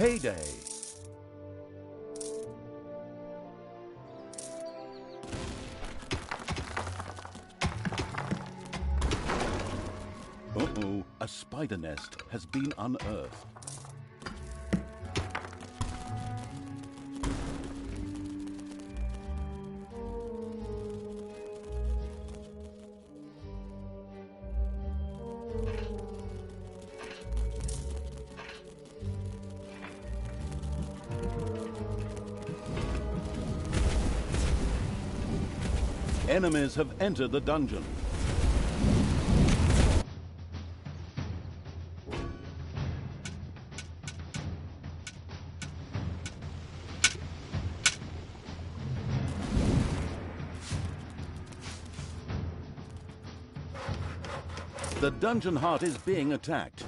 Payday. Uh-oh, a spider nest has been unearthed. Enemies have entered the dungeon. The dungeon heart is being attacked.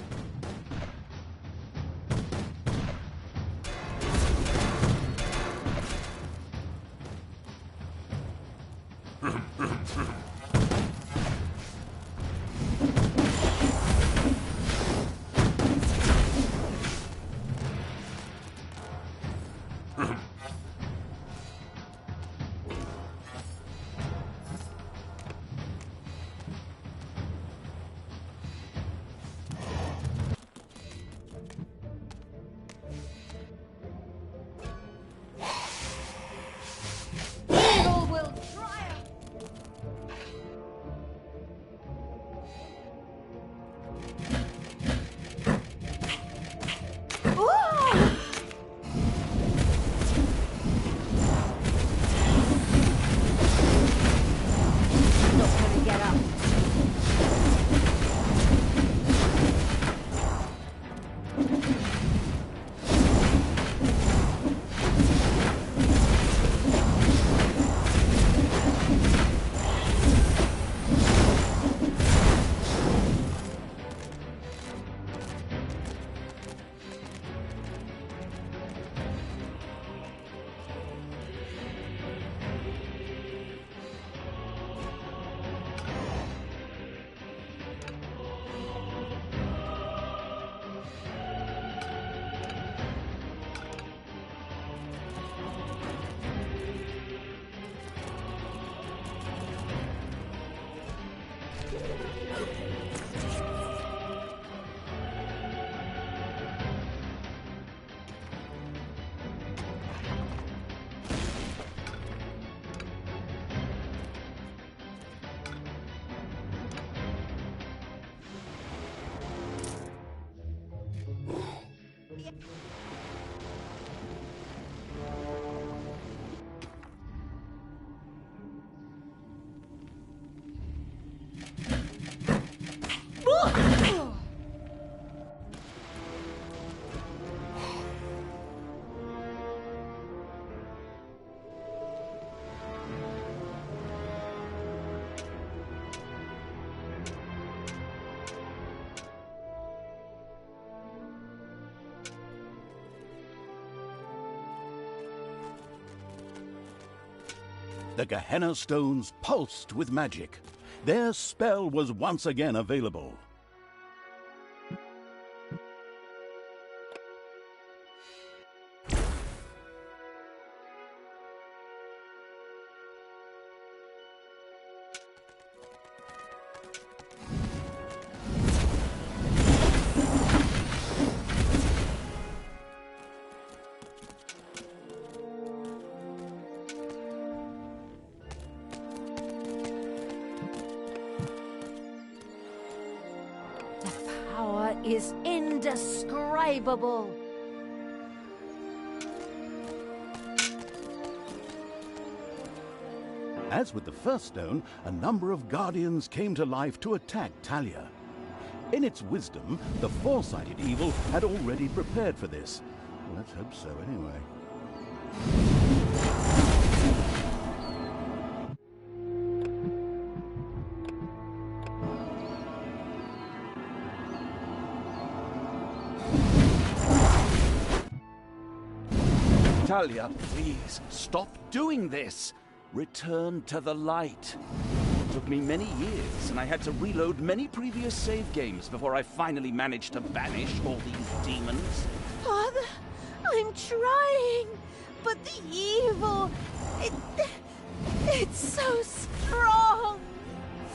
The Gehenna stones pulsed with magic. Their spell was once again available. Is indescribable. As with the first stone, a number of guardians came to life to attack Talia. In its wisdom, the foresighted evil had already prepared for this. Let's hope so, anyway. Talia, please, stop doing this. Return to the light. It took me many years, and I had to reload many previous save games before I finally managed to banish all these demons. Father, I'm trying, but the evil, it's so strong.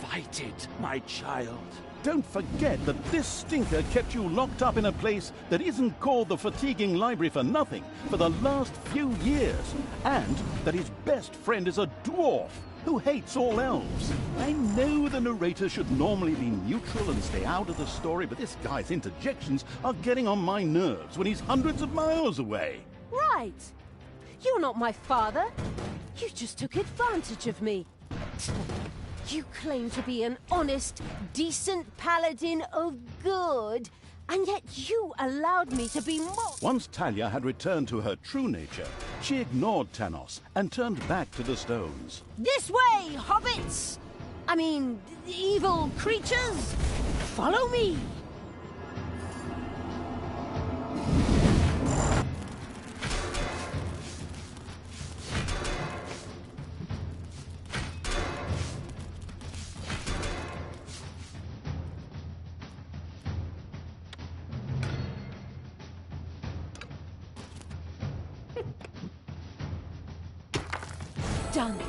Fight it, my child. Don't forget that this stinker kept you locked up in a place that isn't called the fatiguing library for nothing for the last few years, and that his best friend is a dwarf who hates all elves. I know the narrator should normally be neutral and stay out of the story, but this guy's interjections are getting on my nerves when he's hundreds of miles away. Right. You're not my father. You just took advantage of me. You claim to be an honest, decent paladin of good, and yet you allowed me to be mocked. Once Talia had returned to her true nature, she ignored Tanos and turned back to the stones. This way, hobbits! I mean, evil creatures! Follow me! Done.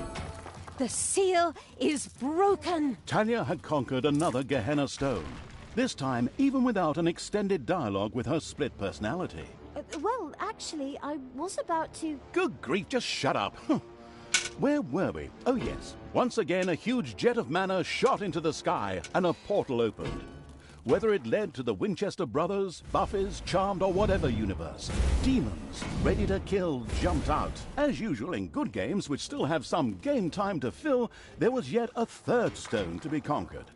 The seal is broken. Talia had conquered another Gehenna stone, this time even without an extended dialogue with her split personality. Well, actually, I was about to... Good grief, just shut up. Where were we? Oh yes, once again a huge jet of mana shot into the sky and a portal opened. Whether it led to the Winchester brothers, Buffies, Charmed, or whatever universe, demons ready to kill jumped out. As usual in good games which still have some game time to fill, there was yet a third stone to be conquered.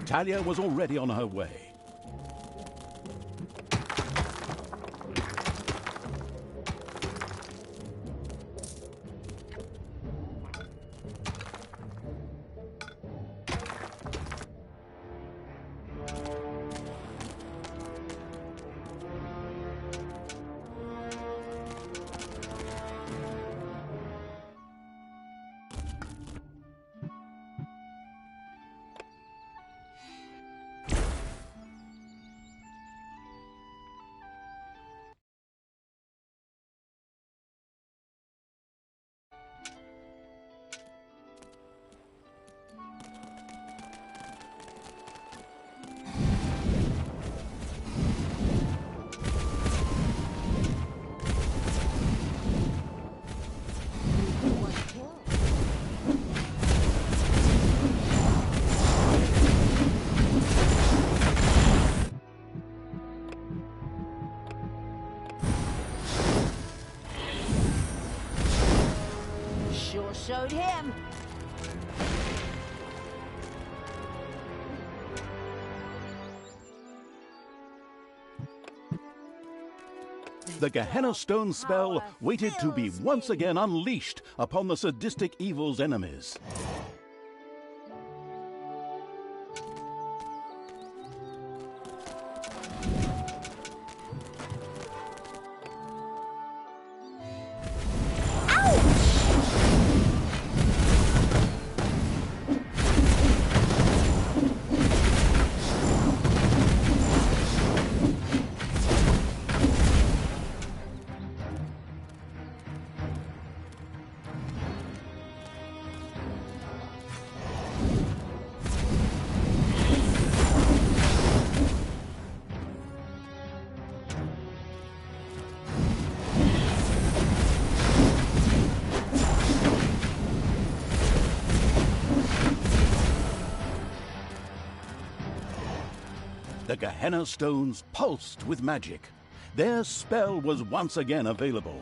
Talia was already on her way. Showed him. The Gehenna Stone spell waited to be once again unleashed upon the sadistic evil's enemies. The Gehenna stones pulsed with magic. Their spell was once again available.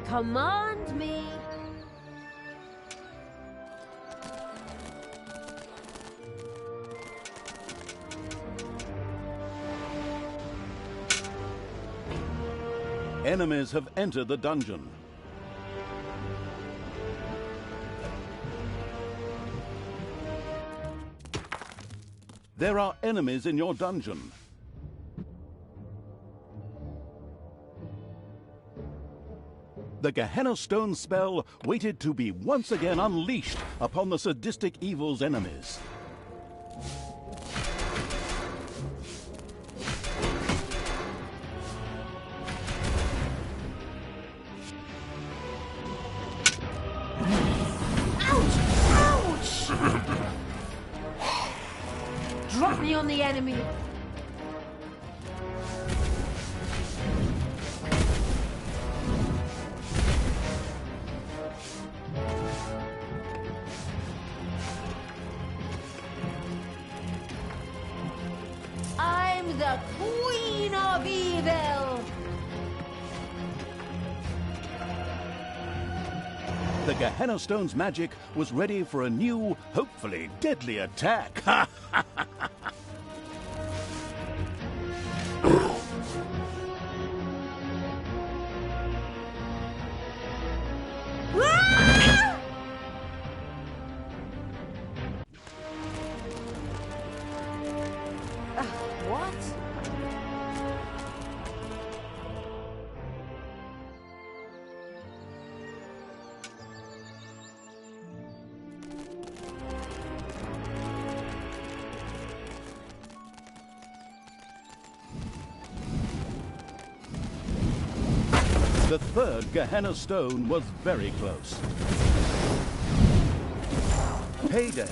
Command me. Enemies have entered the dungeon. There are enemies in your dungeon. The Gehenna Stone spell waited to be once again unleashed upon the sadistic evil's enemies. Ouch! Drop me on the enemy. I'm the Queen of Evil! The Gehenna Stone's magic was ready for a new, hopefully deadly attack. What? The third Gehenna Stone was very close. Payday.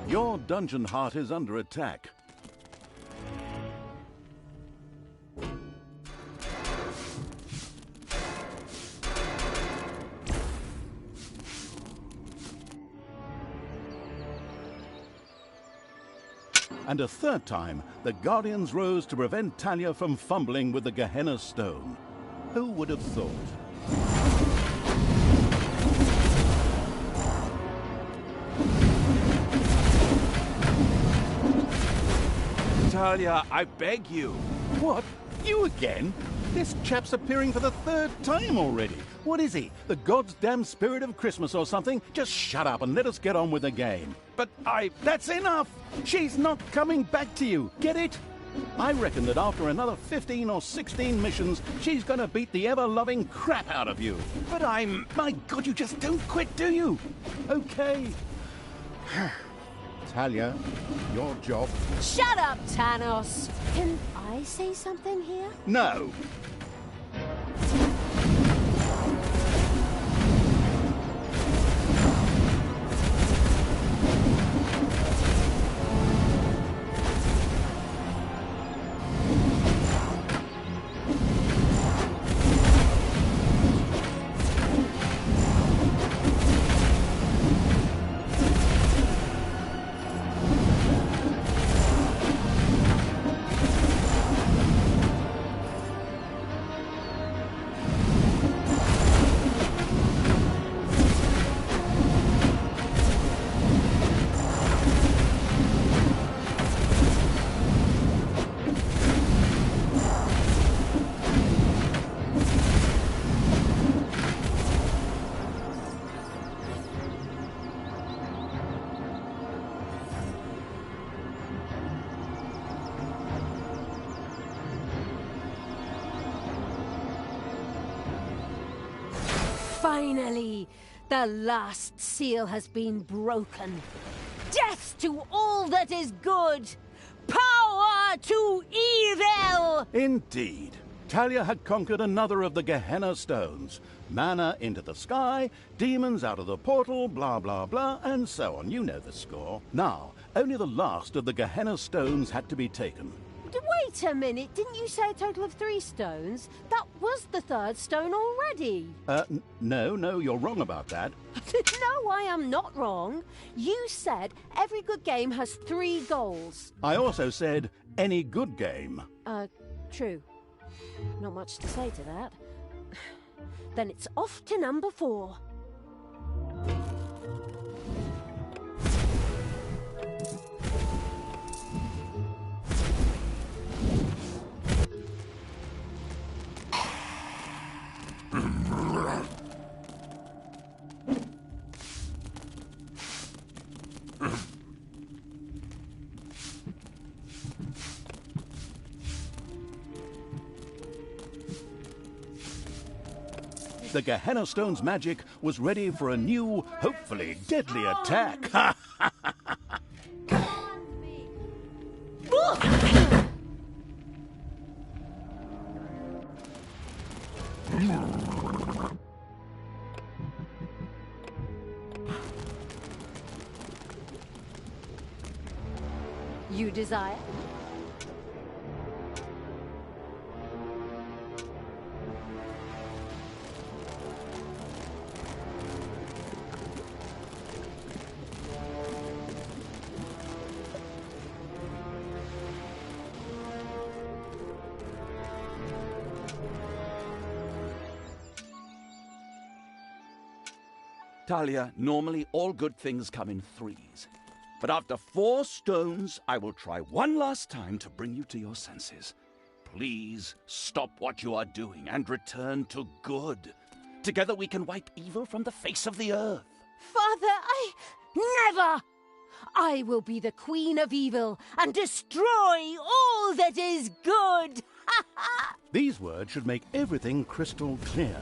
Your dungeon heart is under attack. And a third time, the Guardians rose to prevent Talia from fumbling with the Gehenna Stone. Who would have thought? Talia, I beg you. What? You again? This chap's appearing for the third time already. What is he? The God's damn spirit of Christmas or something? Just shut up and let us get on with the game. But That's enough! She's not coming back to you. Get it? I reckon that after another 15 or 16 missions, she's gonna beat the ever-loving crap out of you. But I'm... My God, you just don't quit, do you? Okay. Talia, your job. Shut up, Thanos! Can I say something here? No. Finally, the last seal has been broken. Death to all that is good! Power to evil! Indeed. Talia had conquered another of the Gehenna Stones. Mana into the sky, demons out of the portal, blah, blah, blah, and so on. You know the score. Now, only the last of the Gehenna Stones had to be taken. Wait a minute, didn't you say a total of 3 stones? That was the third stone already. No, you're wrong about that. No, I am not wrong. You said every good game has 3 goals. I also said any good game. True. Not much to say to that. Then it's off to number 4. the Gehenna Stone's magic was ready for a new, hopefully deadly attack. You desire? Talia, normally all good things come in threes. But after 4 stones, I will try one last time to bring you to your senses. Please stop what you are doing and return to good. Together we can wipe evil from the face of the earth. Father, never! I will be the Queen of Evil and destroy all that is good! These words should make everything crystal clear.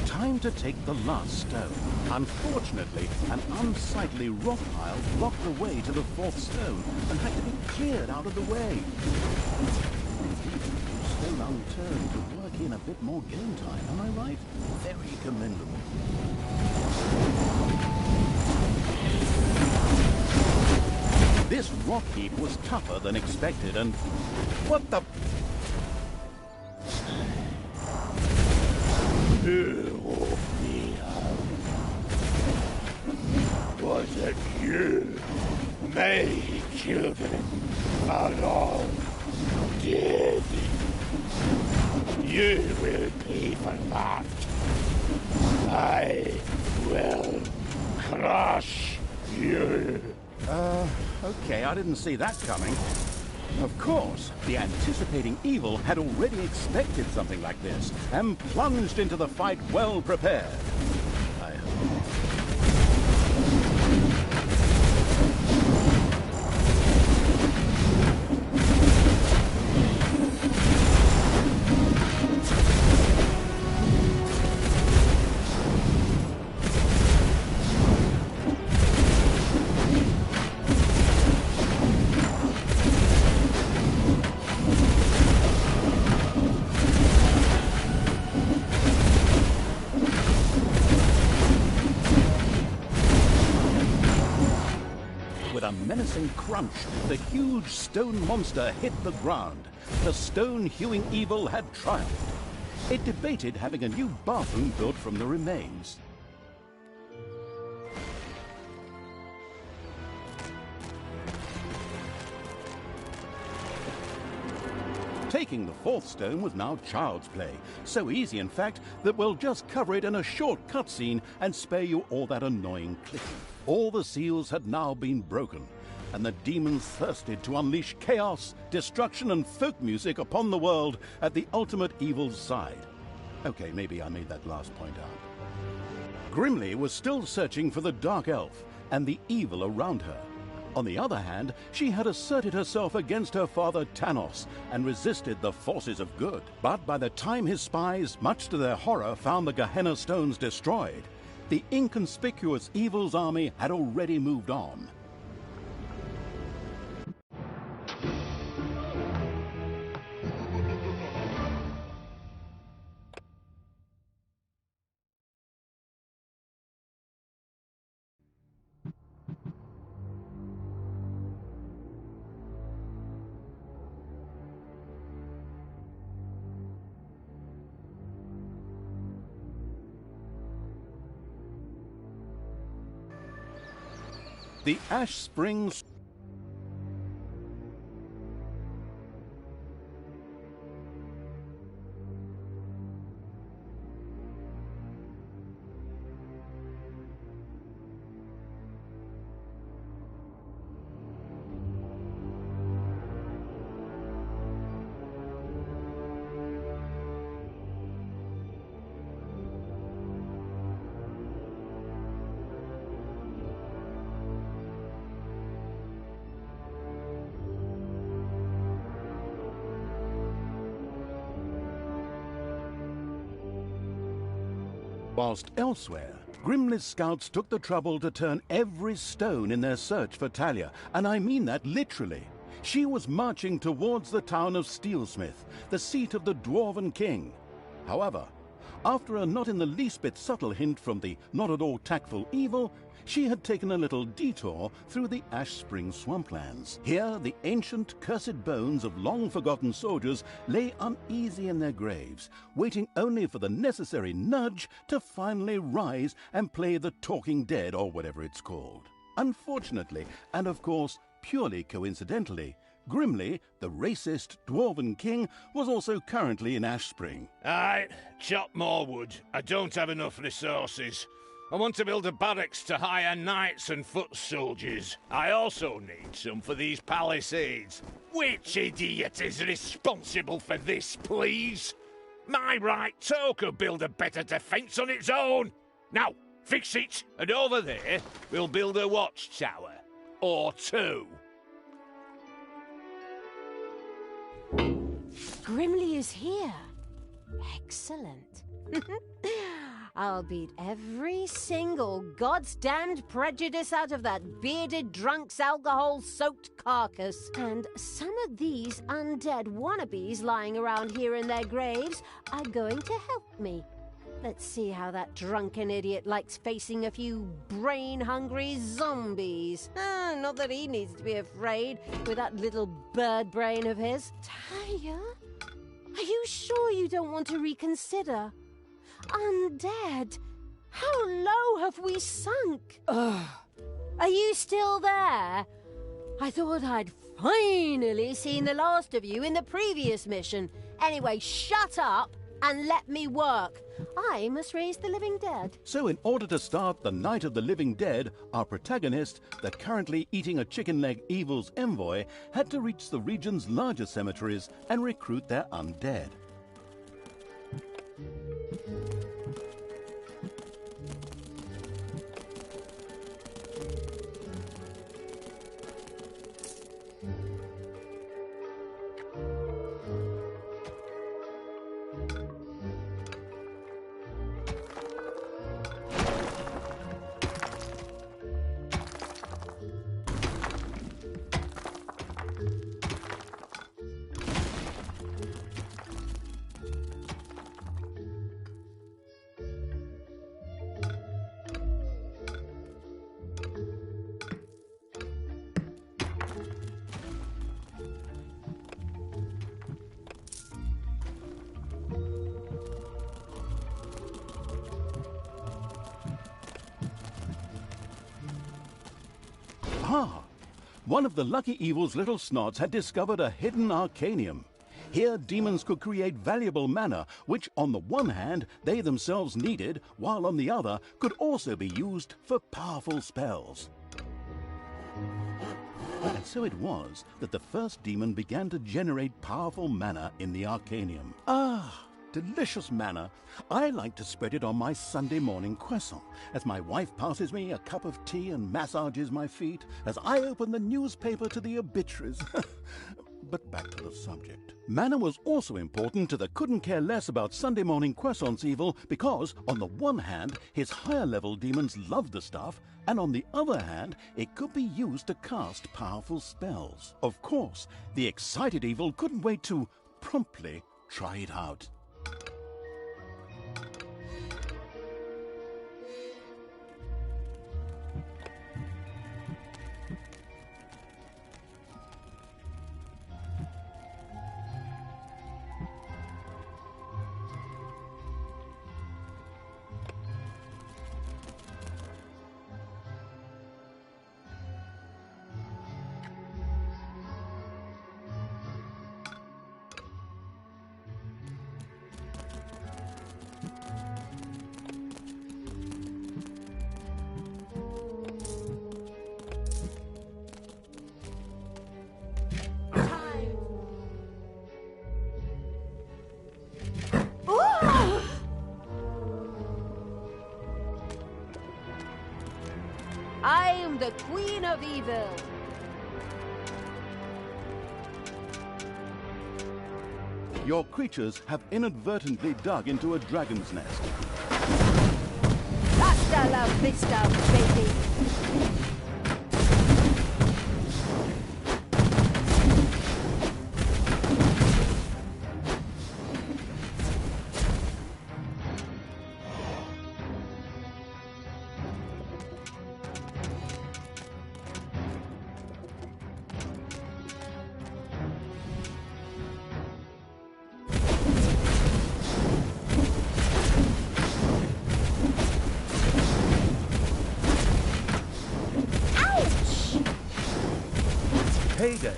Time to take the last stone. Unfortunately, an unsightly rock pile blocked the way to the 4th stone and had to be cleared out of the way. Stone unturned to work in a bit more game time, am I right? Very commendable. This rock heap was tougher than expected and... What the... Was it you? My children are all dead. You will pay for that. I will crush you. Okay, I didn't see that coming. Of course, the anticipating evil had already expected something like this and plunged into the fight well prepared. I hope. Menacing crunch, the huge stone monster hit the ground. The stone-hewing evil had triumphed. It debated having a new bathroom built from the remains. Taking the 4th stone was now child's play. So easy, in fact, that we'll just cover it in a short cutscene and spare you all that annoying clicking. All the seals had now been broken, and the demons thirsted to unleash chaos, destruction, and folk music upon the world at the ultimate evil's side. Okay, maybe I made that last point out. Grimly was still searching for the Dark Elf and the evil around her. On the other hand, she had asserted herself against her father Tanos and resisted the forces of good. But by the time his spies, much to their horror, found the Gehenna Stones destroyed, the inconspicuous evil's army had already moved on. The Ash Springs... Whilst elsewhere, Grimly's scouts took the trouble to turn every stone in their search for Talia, and I mean that literally. She was marching towards the town of Steelsmith, the seat of the Dwarven King. However, after a not in the least bit subtle hint from the not at all tactful Evil, she had taken a little detour through the Ash Spring swamplands. Here, the ancient, cursed bones of long-forgotten soldiers lay uneasy in their graves, waiting only for the necessary nudge to finally rise and play the Talking Dead, or whatever it's called. Unfortunately, and of course purely coincidentally, Grimly, the racist Dwarven King, was also currently in Ash Spring. Aye, chop more wood. I don't have enough resources. I want to build a barracks to hire knights and foot soldiers. I also need some for these palisades. Which idiot is responsible for this, please? My right toe could build a better defence on its own. Now, fix it, and over there, we'll build a watchtower. Or two. Grimly is here. Excellent. I'll beat every single God's-damned prejudice out of that bearded drunk's alcohol-soaked carcass. And some of these undead wannabes lying around here in their graves are going to help me. Let's see how that drunken idiot likes facing a few brain-hungry zombies. Not that he needs to be afraid with that little bird brain of his. Talia? Are you sure you don't want to reconsider? Undead? How low have we sunk? Ugh. Are you still there? I thought I'd finally seen the last of you in the previous mission. Anyway, shut up and let me work. I must raise the living dead. So in order to start the Night of the Living Dead, our protagonist, the currently eating a chicken leg Evil's envoy, had to reach the region's largest cemeteries and recruit their undead. Ah! One of the lucky Evil's little snots had discovered a hidden arcanium. Here demons could create valuable mana, which on the one hand they themselves needed, while on the other could also be used for powerful spells. And so it was that the first demon began to generate powerful mana in the arcanium. Ah! Delicious manna. I like to spread it on my Sunday morning croissant as my wife passes me a cup of tea and massages my feet as I open the newspaper to the obituaries. But back to the subject. Manna was also important to the couldn't care less about Sunday morning croissants Evil because, on the one hand, his higher level demons loved the stuff, and on the other hand, it could be used to cast powerful spells. Of course, the excited Evil couldn't wait to promptly try it out. I am the Queen of Evil. Your creatures have inadvertently dug into a dragon's nest. Hasta la vista, baby. Payday.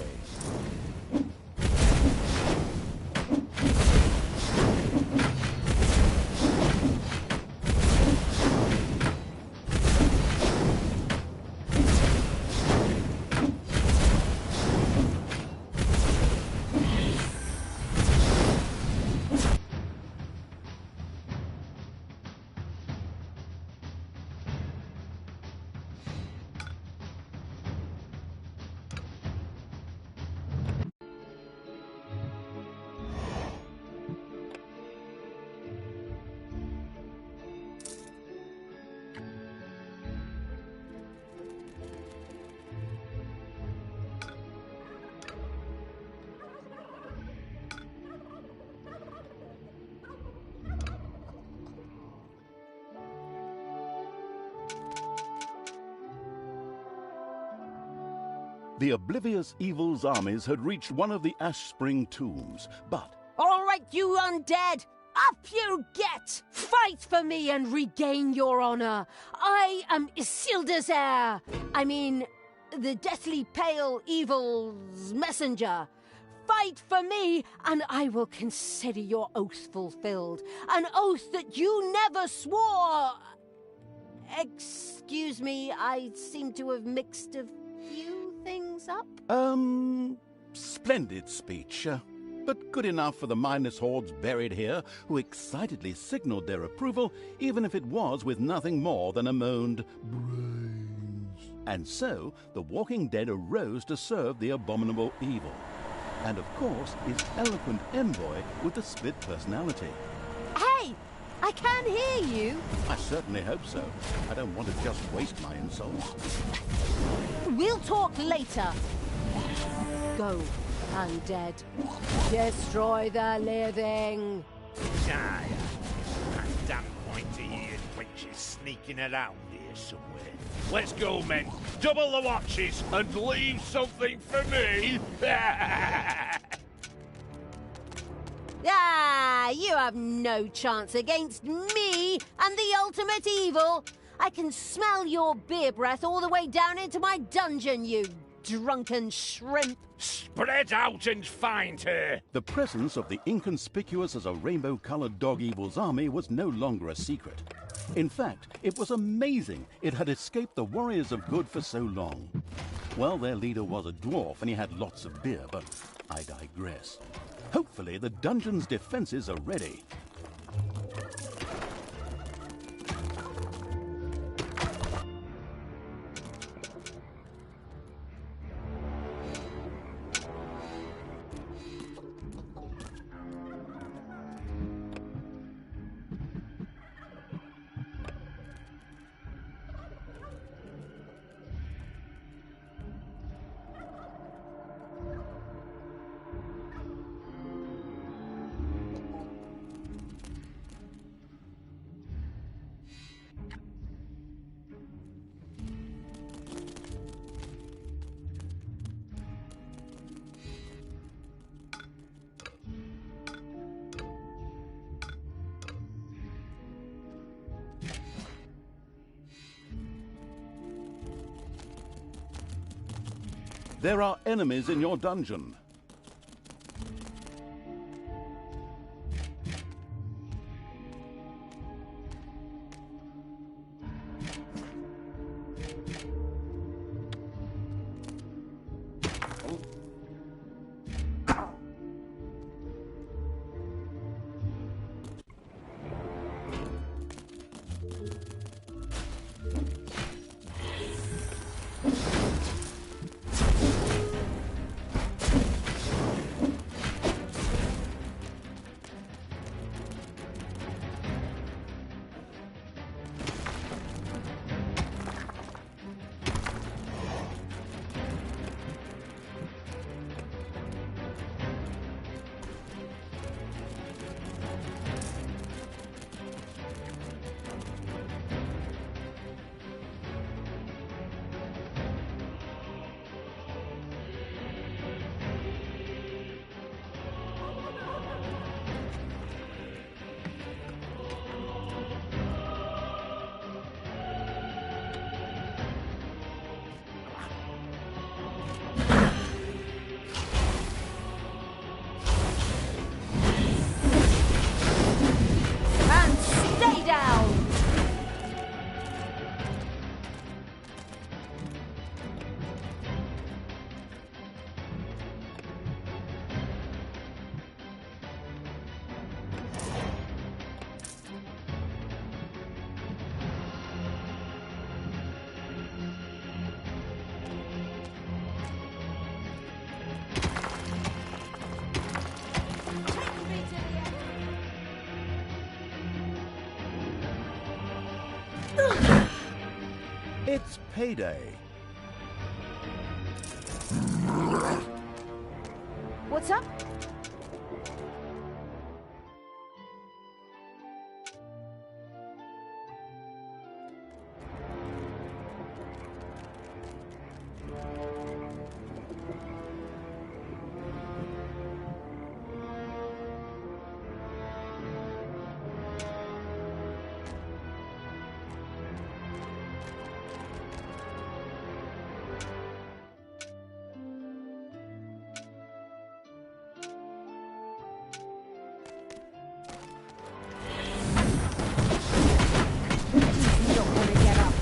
The oblivious evil's armies had reached one of the Ash Spring tombs, but... All right, you undead! Up you get! Fight for me and regain your honor! I am Isildur's heir! I mean, the deathly pale evil's messenger. Fight for me, and I will consider your oath fulfilled. An oath that you never swore! Excuse me, I seem to have mixed a few things up? Splendid speech, but good enough for the mindless hordes buried here, who excitedly signaled their approval, even if it was with nothing more than a moaned brains. And so, the Walking Dead arose to serve the abominable evil. And of course, his eloquent envoy with the split personality. Hey! I can hear you! I certainly hope so. I don't want to just waste my insults. We'll talk later. Go, undead. Destroy the living. That damn pointy eared wench is sneaking around here somewhere. Let's go, men. Double the watches and leave something for me. Ah, you have no chance against me and the ultimate evil. I can smell your beer breath all the way down into my dungeon, you drunken shrimp. Spread out and find her. The presence of the inconspicuous as a rainbow-colored dog evil's army was no longer a secret. In fact, it was amazing it had escaped the warriors of good for so long. Well, their leader was a dwarf and he had lots of beer, but I digress. Hopefully the dungeon's defenses are ready. There are enemies in your dungeon. It's payday. What's up? You don't want to get up.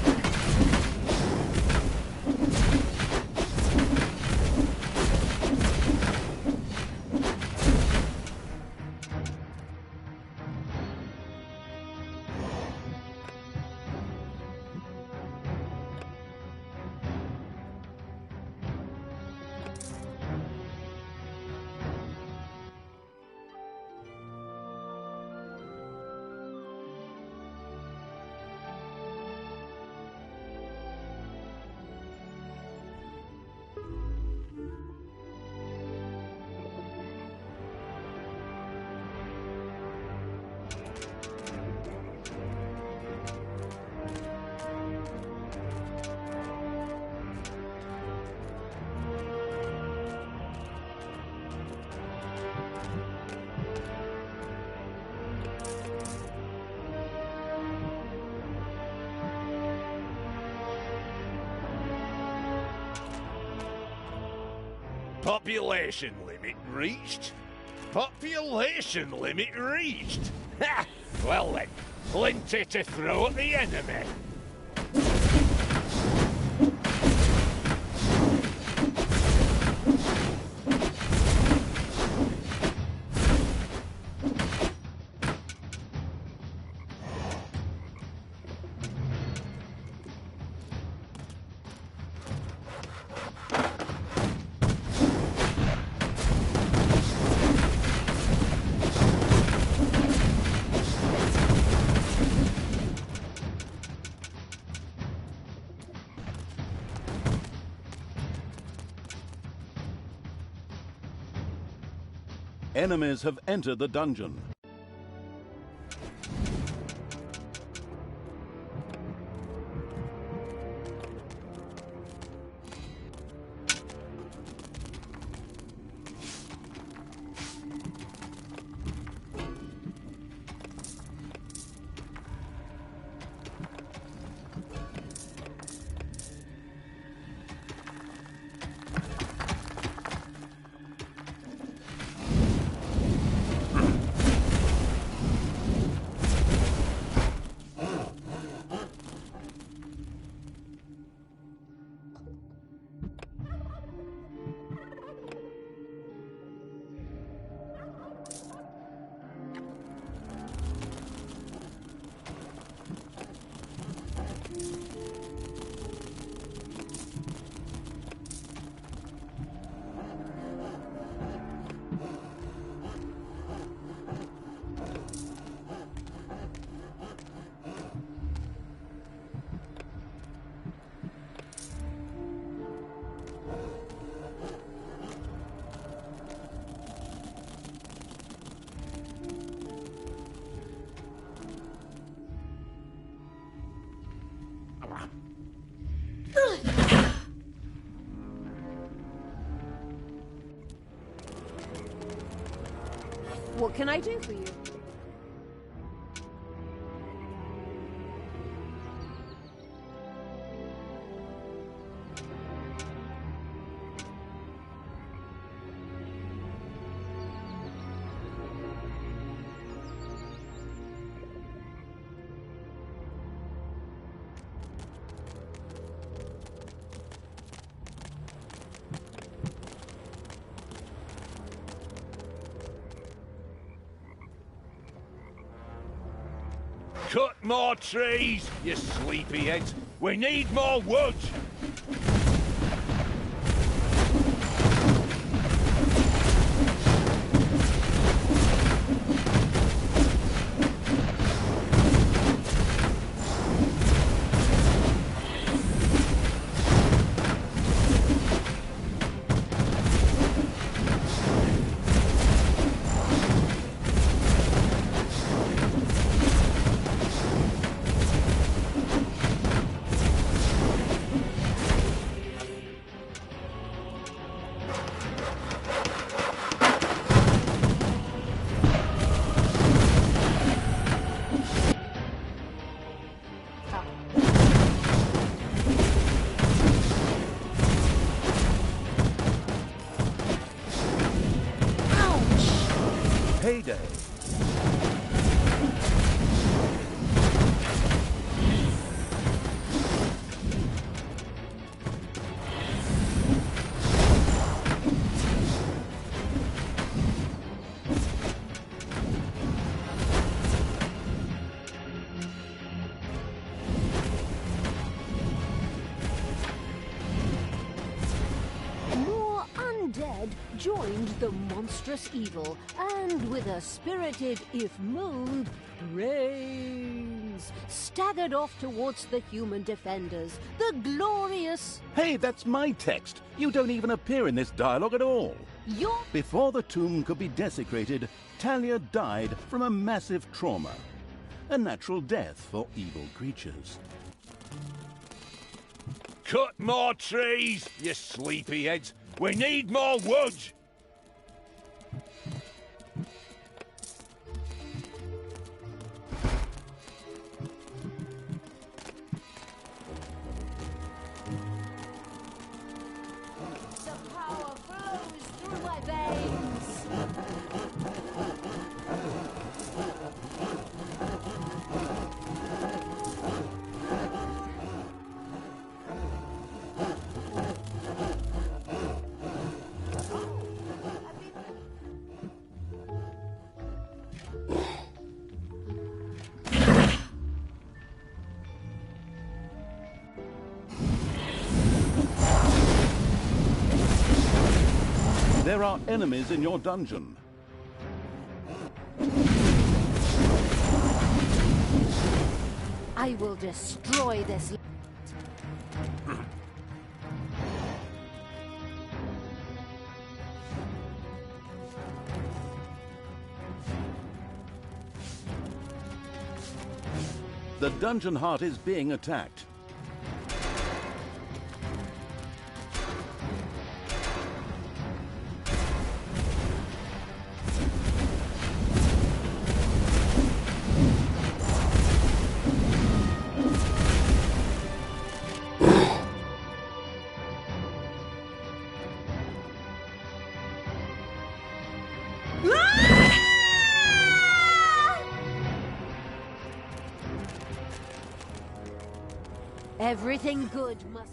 Population limit reached? Population limit reached? Ha! Well then, plenty to throw at the enemy. Enemies have entered the dungeon. What can I do for you? Cut more trees, you sleepyheads. We need more wood. up. Ouch! Heyday! Joined the monstrous evil, and with a spirited, if moaned, brains, staggered off towards the human defenders, the glorious... Hey, that's my text! You don't even appear in this dialogue at all! Before the tomb could be desecrated, Talia died from a massive trauma. A natural death for evil creatures. Cut more trees, you sleepyheads! We need more wood! The power flows through my veins! There are enemies in your dungeon. I will destroy this... The dungeon heart is being attacked. Everything good must...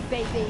baby.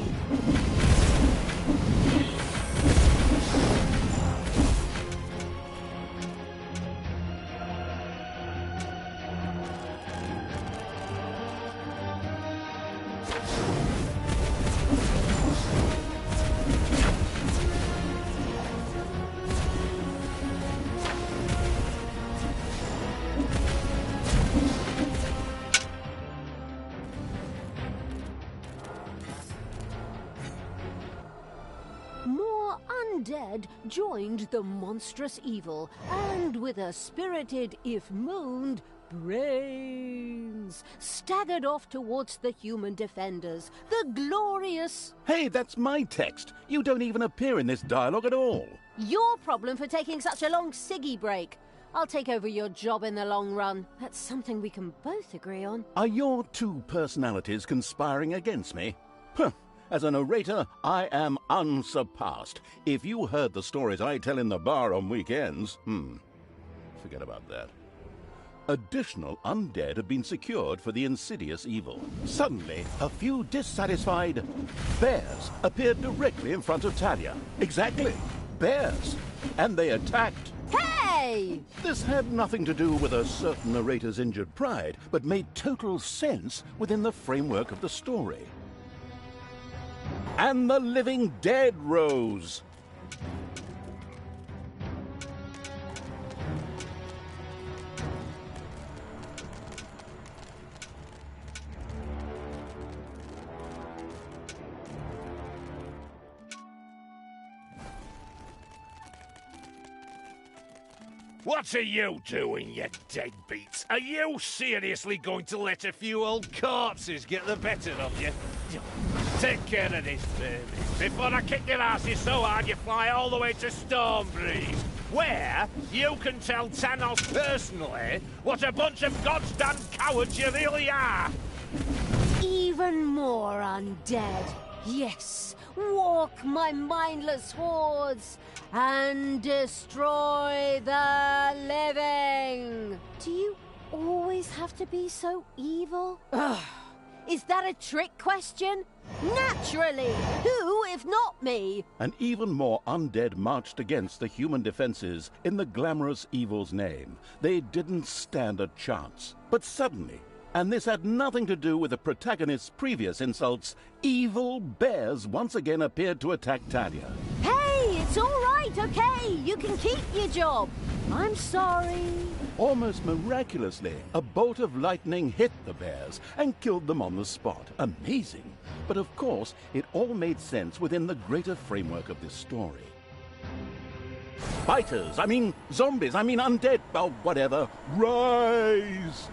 Undead joined the monstrous evil, and with a spirited, if moaned, brains, staggered off towards the human defenders, the glorious... Hey, that's my text. You don't even appear in this dialogue at all. Your problem for taking such a long ciggy break. I'll take over your job in the long run. That's something we can both agree on. Are your two personalities conspiring against me? Huh. As a narrator, I am unsurpassed. If you heard the stories I tell in the bar on weekends, forget about that. Additional undead have been secured for the insidious evil. Suddenly, a few dissatisfied bears appeared directly in front of Talia. Exactly, bears. and they attacked. Hey! This had nothing to do with a certain narrator's injured pride, but made total sense within the framework of the story. And the living dead rose. What are you doing, you deadbeats? Are you seriously going to let a few old corpses get the better of you? Take care of this, baby, before I kick your asses so hard you fly all the way to Stormbreeze, where you can tell Thanos personally what a bunch of goddamn cowards you really are! Even more undead. Yes, walk my mindless hordes and destroy the living. Do you always have to be so evil? Ugh. Is that a trick question? Naturally! Who, if not me? And even more undead marched against the human defenses in the glamorous evil's name. They didn't stand a chance. But suddenly, and this had nothing to do with the protagonist's previous insults, evil bears once again appeared to attack Talia. Hey, it's all right, okay? You can keep your job. I'm sorry. Almost miraculously, a bolt of lightning hit the bears and killed them on the spot. Amazing. But of course, it all made sense within the greater framework of this story. Biters, zombies, undead, well, whatever. Rise!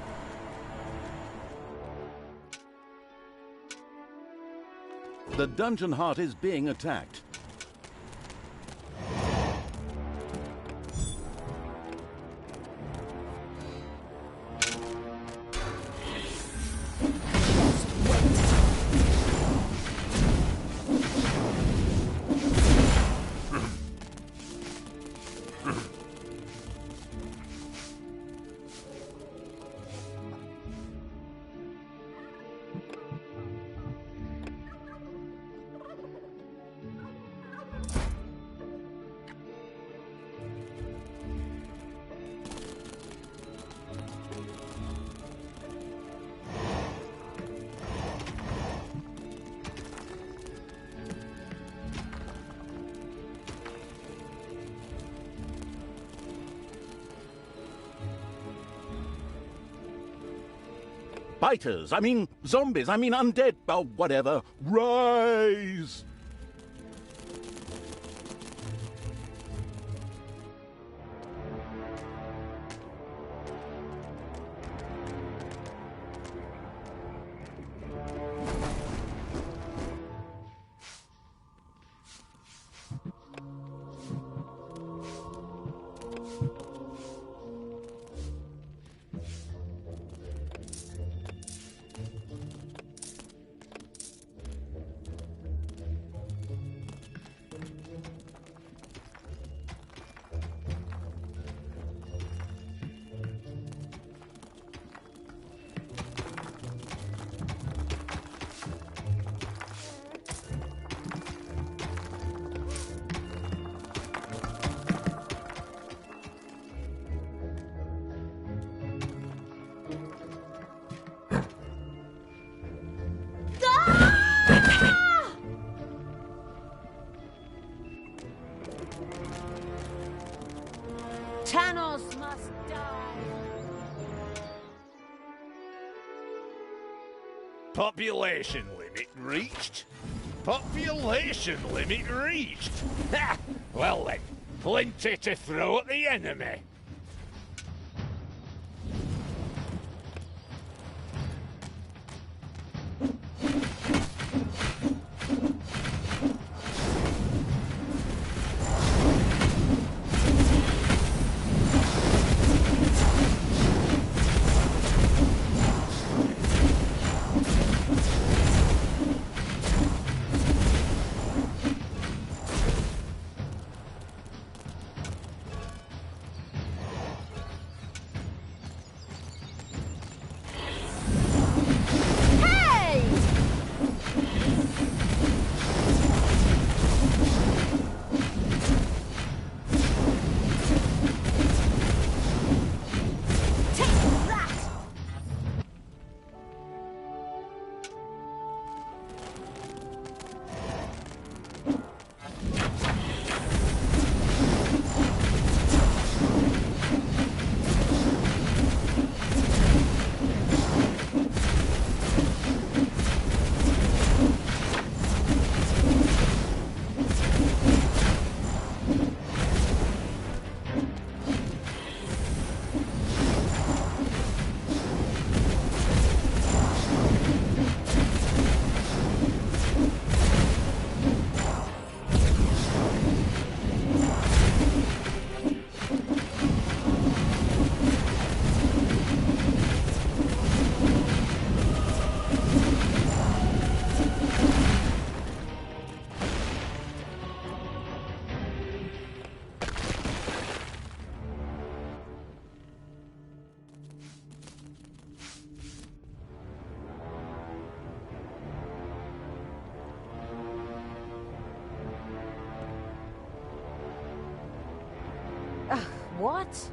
The dungeon heart is being attacked. Biters, zombies, undead, well, whatever. Rise! Thanos must die. Population limit reached? Population limit reached? Ha! Well then, plenty to throw at the enemy. What?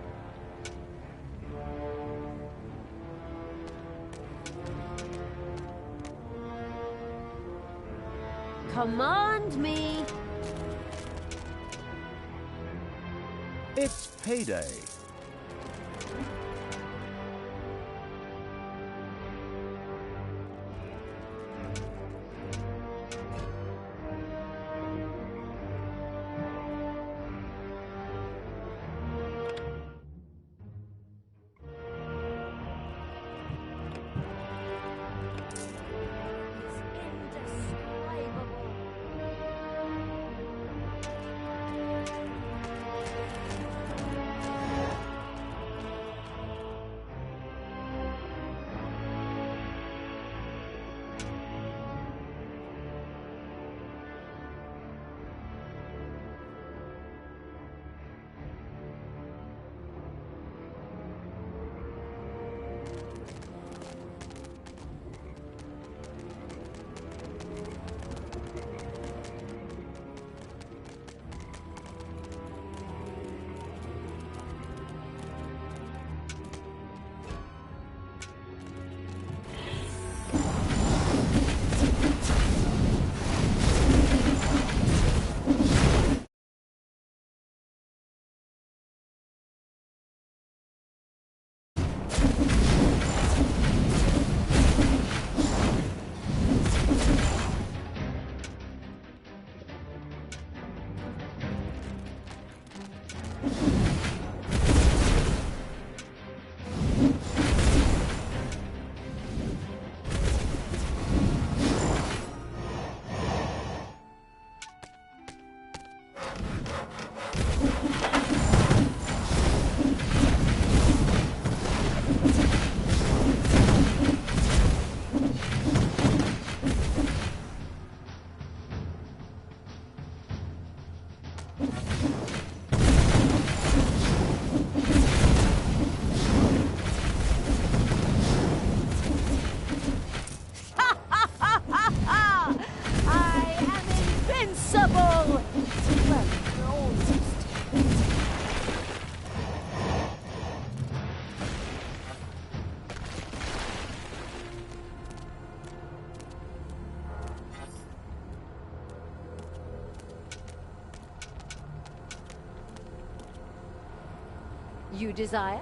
Command me! It's payday. You desire?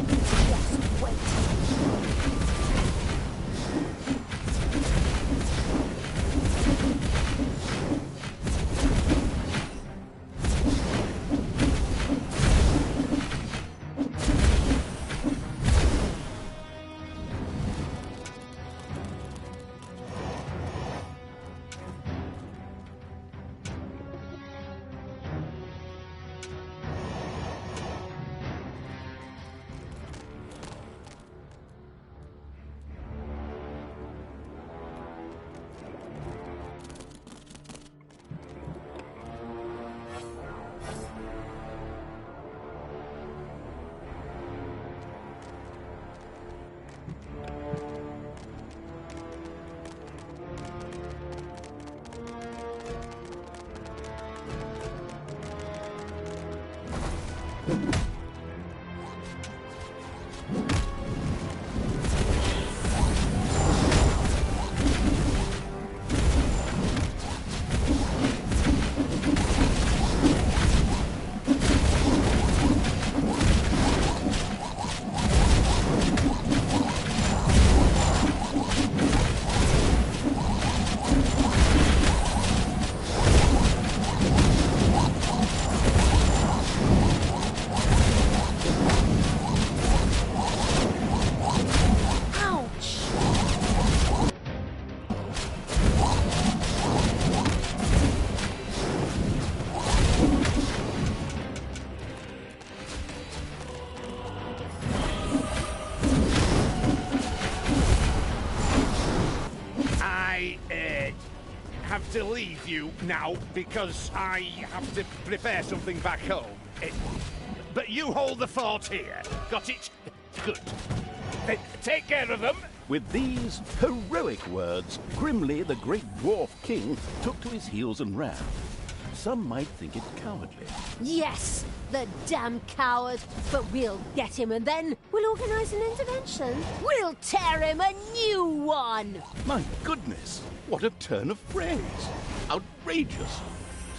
Just wait. Have to leave you now because I have to prepare something back home. But you hold the fort here. Got it? Good. Then take care of them. With these heroic words, Grimly, the great dwarf king, took to his heels and ran. Some might think it cowardly. Yes, the damn coward. But we'll get him and then we'll organize an intervention. We'll tear him a new one. My goodness, what a turn of phrase. Outrageous.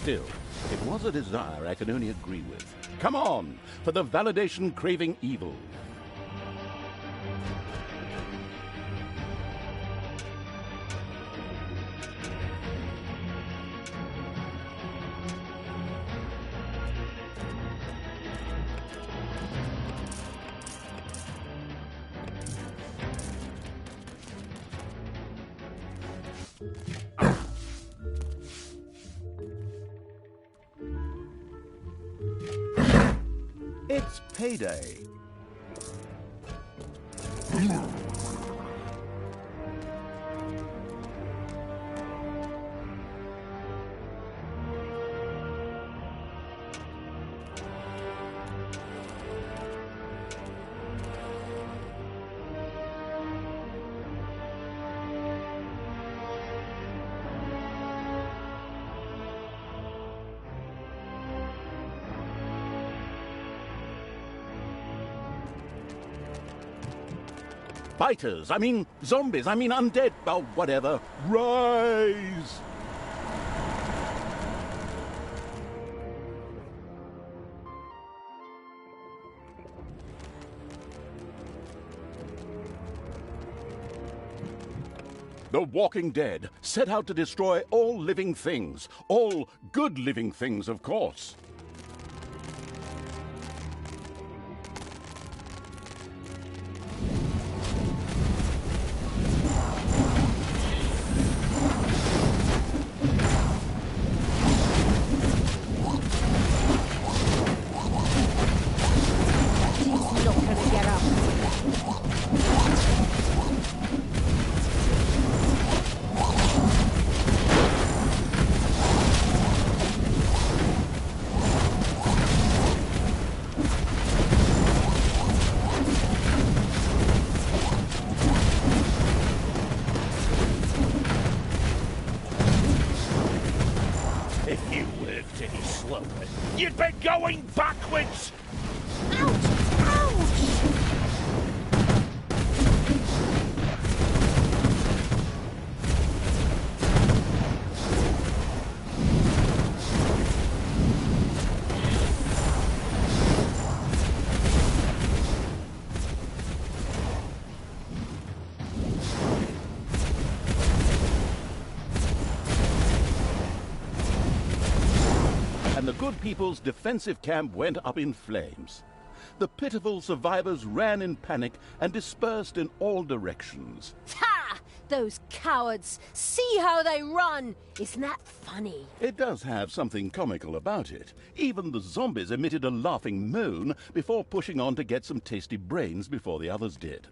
Still, it was a desire I can only agree with. Come on, for the validation-craving evil. It's payday. Fighters, I mean zombies, I mean undead, oh, whatever. Rise! The Walking Dead set out to destroy all living things. All good living things, of course. You'd be going backwards! Ouch! Ouch! And the good people's defensive camp went up in flames. The pitiful survivors ran in panic and dispersed in all directions. Ha! Those cowards! See how they run! Isn't that funny? It does have something comical about it. Even the zombies emitted a laughing moan before pushing on to get some tasty brains before the others did.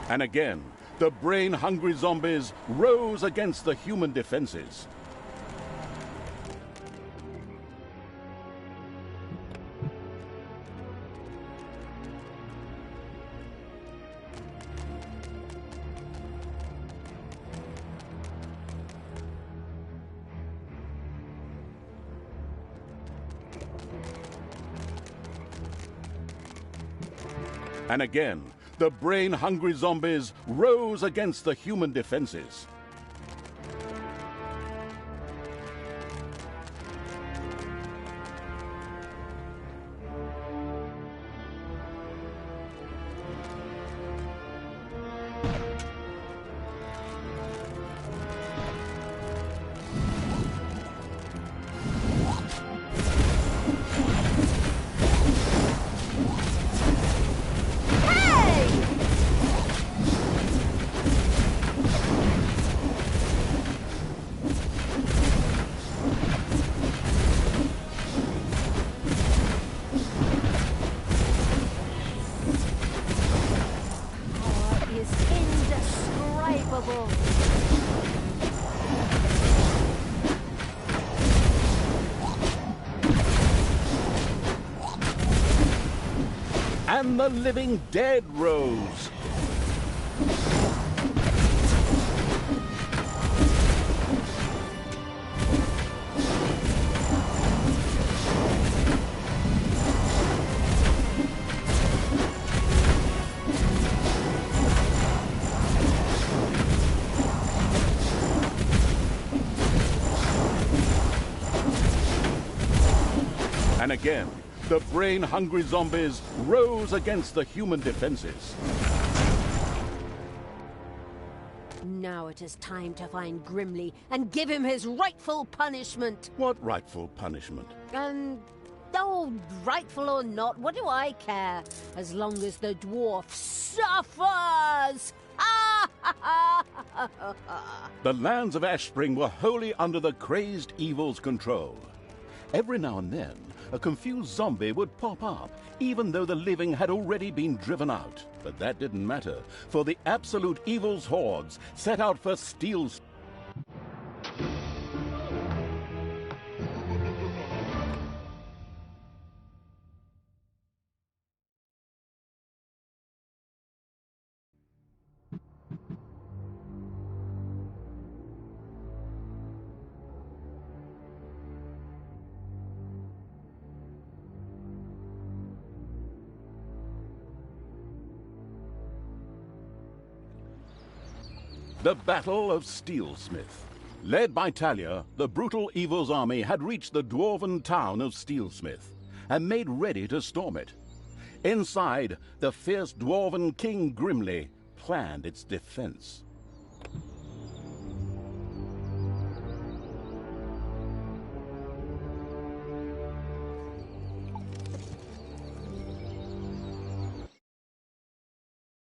And again, the brain-hungry zombies rose against the human defenses. And again, the brain-hungry zombies rose against the human defenses. trouble. And the living dead rose. And again, the brain-hungry zombies rose against the human defenses. Now it is time to find Grimly and give him his rightful punishment. What rightful punishment? Oh, rightful or not, what do I care? As long as the dwarf suffers! The lands of Ashspring were wholly under the crazed evil's control. Every now and then, a confused zombie would pop up, even though the living had already been driven out. But that didn't matter, for the absolute evil's hordes set out for Steel. The Battle of Steelsmith. Led by Talia, the brutal evil's army had reached the dwarven town of Steelsmith and made ready to storm it. Inside, the fierce dwarven King Grimly planned its defense.